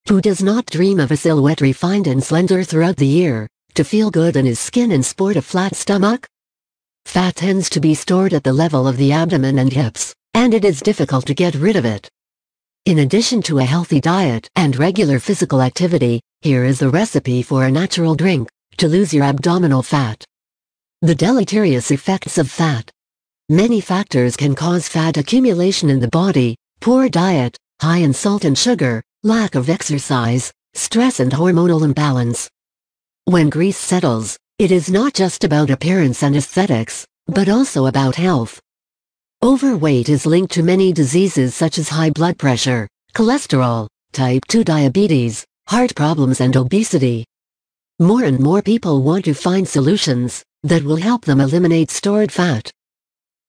Who does not dream of a silhouette refined and slender throughout the year, to feel good in his skin and sport a flat stomach? Fat tends to be stored at the level of the abdomen and hips, and it is difficult to get rid of it. In addition to a healthy diet and regular physical activity, here is a recipe for a natural drink to lose your abdominal fat. The deleterious effects of fat. Many factors can cause fat accumulation in the body: poor diet, high in salt and sugar, lack of exercise, stress and hormonal imbalance. When grease settles, it is not just about appearance and aesthetics, but also about health. Overweight is linked to many diseases such as high blood pressure, cholesterol, type 2 diabetes, heart problems and obesity. More and more people want to find solutions that will help them eliminate stored fat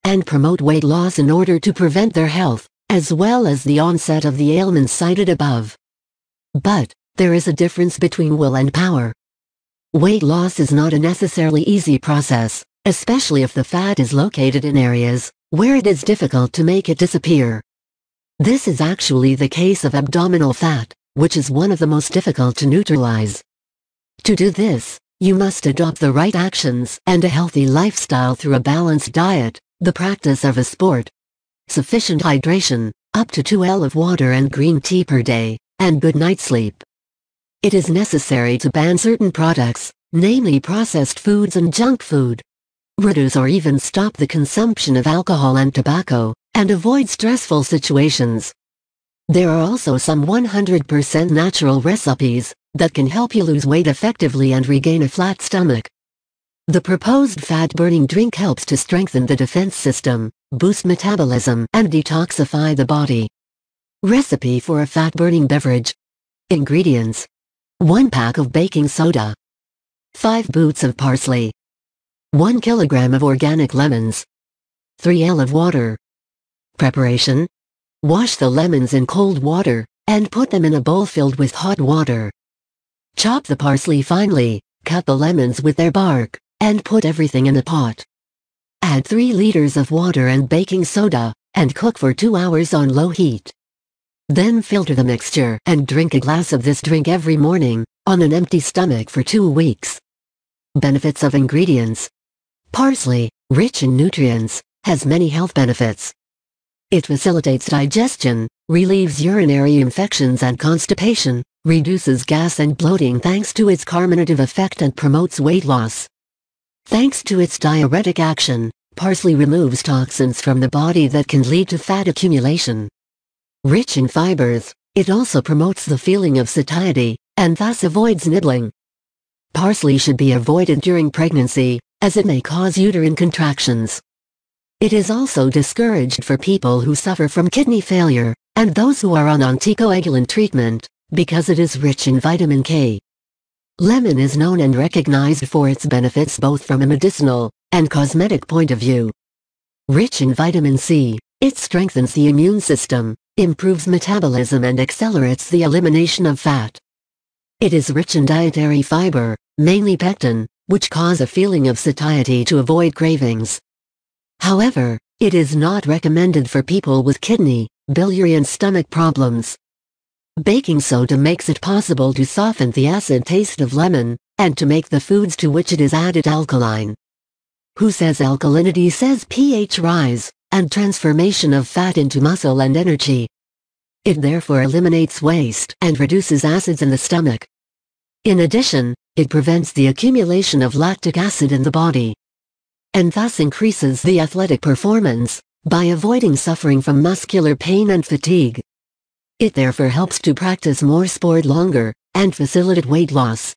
and promote weight loss in order to prevent their health, as well as the onset of the ailments cited above. But there is a difference between will and power. Weight loss is not a necessarily easy process, especially if the fat is located in areas where it is difficult to make it disappear. This is actually the case of abdominal fat, which is one of the most difficult to neutralize. To do this, you must adopt the right actions and a healthy lifestyle through a balanced diet, the practice of a sport, sufficient hydration, up to 2 L of water and green tea per day, and good night's sleep. It is necessary to ban certain products, namely processed foods and junk food. Reduce or even stop the consumption of alcohol and tobacco, and avoid stressful situations. There are also some 100% natural recipes that can help you lose weight effectively and regain a flat stomach. The proposed fat-burning drink helps to strengthen the defense system, boost metabolism, and detoxify the body. Recipe for a fat-burning beverage. Ingredients: 1 pack of baking soda, 5 boots of parsley, 1 kilogram of organic lemons, 3 L of water. Preparation: wash the lemons in cold water, and put them in a bowl filled with hot water. Chop the parsley finely, cut the lemons with their bark, and put everything in a pot. Add 3 liters of water and baking soda, and cook for 2 hours on low heat. Then filter the mixture and drink a glass of this drink every morning, on an empty stomach for 2 weeks. Benefits of ingredients. Parsley, rich in nutrients, has many health benefits. It facilitates digestion, relieves urinary infections and constipation, reduces gas and bloating thanks to its carminative effect, and promotes weight loss. Thanks to its diuretic action, parsley removes toxins from the body that can lead to fat accumulation. Rich in fibers, it also promotes the feeling of satiety, and thus avoids nibbling. Parsley should be avoided during pregnancy, as it may cause uterine contractions. It is also discouraged for people who suffer from kidney failure, and those who are on anticoagulant treatment, because it is rich in vitamin K. Lemon is known and recognized for its benefits both from a medicinal and cosmetic point of view. Rich in vitamin C, it strengthens the immune system, improves metabolism and accelerates the elimination of fat. It is rich in dietary fiber, mainly pectin, which cause a feeling of satiety to avoid cravings. However, it is not recommended for people with kidney, biliary and stomach problems. Baking soda makes it possible to soften the acid taste of lemon, and to make the foods to which it is added alkaline. Who says alkalinity says pH rise, and transformation of fat into muscle and energy. It therefore eliminates waste and reduces acids in the stomach. In addition, it prevents the accumulation of lactic acid in the body, and thus increases the athletic performance, by avoiding suffering from muscular pain and fatigue. It therefore helps to practice more sport longer, and facilitate weight loss.